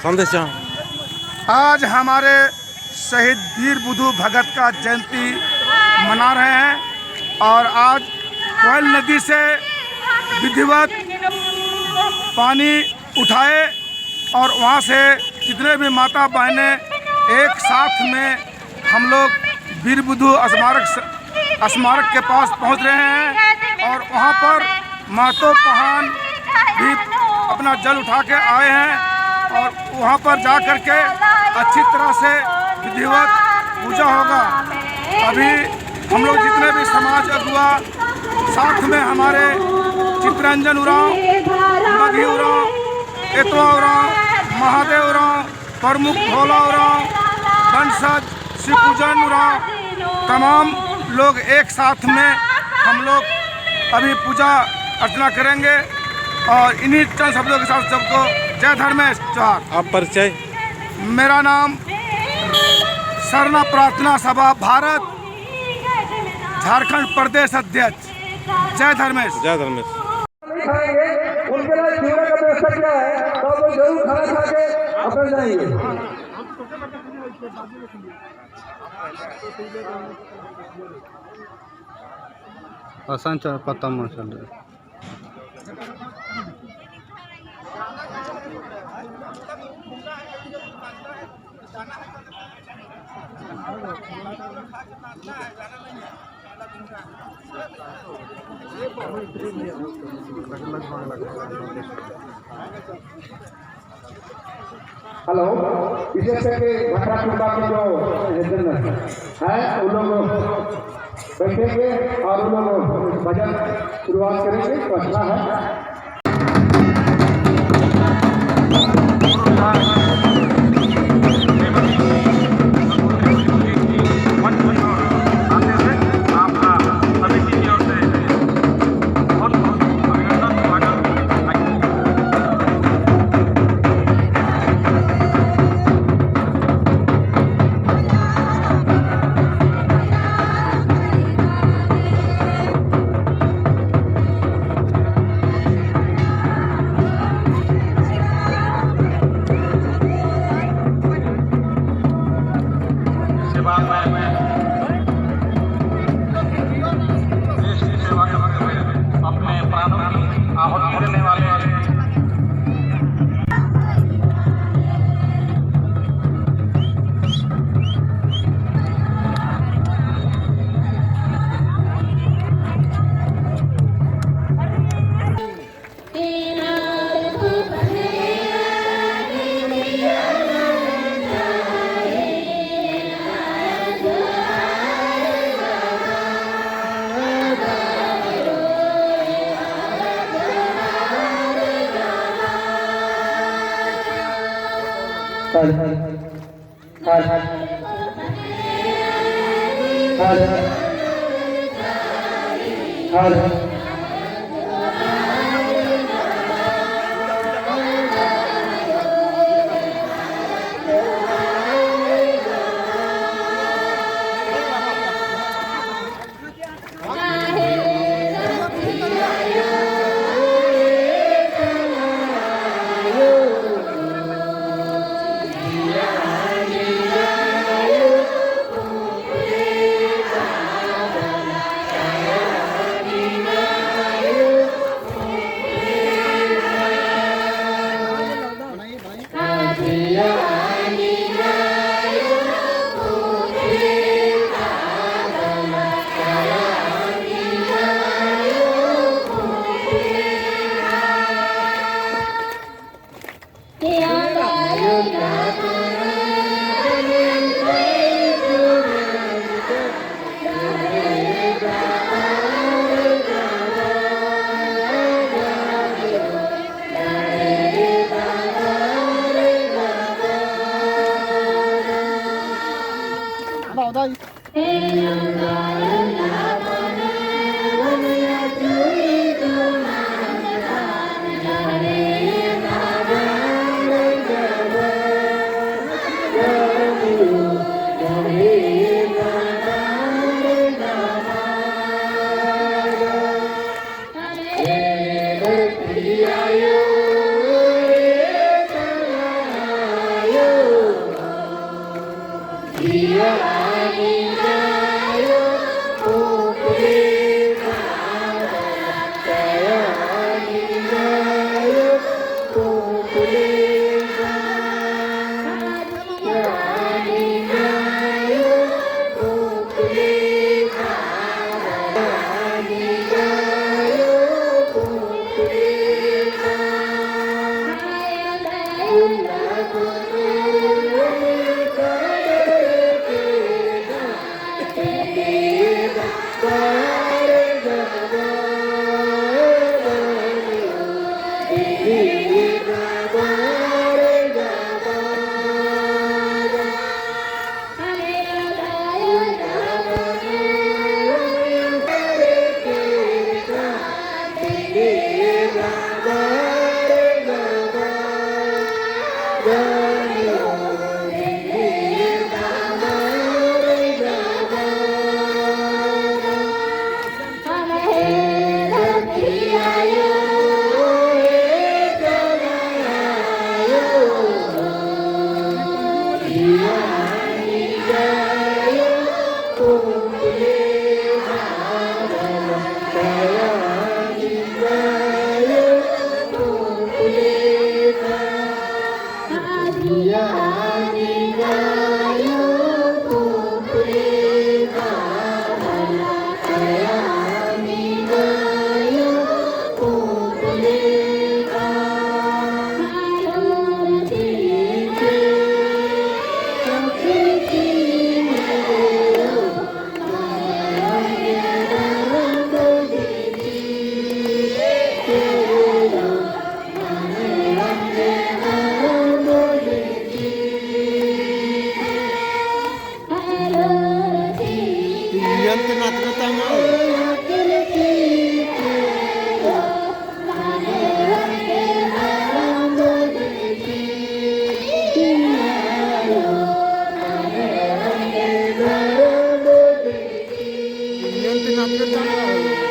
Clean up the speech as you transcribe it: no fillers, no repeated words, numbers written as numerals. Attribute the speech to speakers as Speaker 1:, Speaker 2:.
Speaker 1: संदेश
Speaker 2: आज हमारे शहीद वीर बुधु भगत का जयंती मना रहे हैं और आज कोयल नदी से विधिवत पानी उठाए और वहाँ से जितने भी माता बहनें एक साथ में हम लोग वीर बुधु स्मारक के पास पहुँच रहे हैं और वहाँ पर महतो पहान भी अपना जल उठा के आए हैं और वहाँ पर जा कर के अच्छी तरह से विधिवत पूजा होगा। अभी हम लोग जितने भी समाज अगुआ साथ में हमारे चित्ररंजन उरांव, मधी उरांव, एतवा उरांव, महादेव उरांव, प्रमुख भोला उरांव, वंशज शिवपूजन उरांव, तमाम लोग एक साथ में हम लोग अभी पूजा अर्चना करेंगे और इन्हीं चंद शब्दों के साथ सबको जय धर्मेश जोहार।
Speaker 1: आप परिचय?
Speaker 2: मेरा नाम सरना प्रार्थना सभा भारत झारखंड प्रदेश अध्यक्ष। जय धर्मेश।
Speaker 1: जय धर्मेश।
Speaker 3: उनके लिए जीवन का व्यवस्था क्या है तो वो जरूर खाना खा के अपना जाएंगे।
Speaker 4: आसान पता चल रहा है।
Speaker 3: हेलो, विशेष करके भट्टा कुंडा के जो है उन लोग बैठेंगे और उन लोग भजन शुरुआत करेंगे तो अच्छा है।
Speaker 4: Yang tengah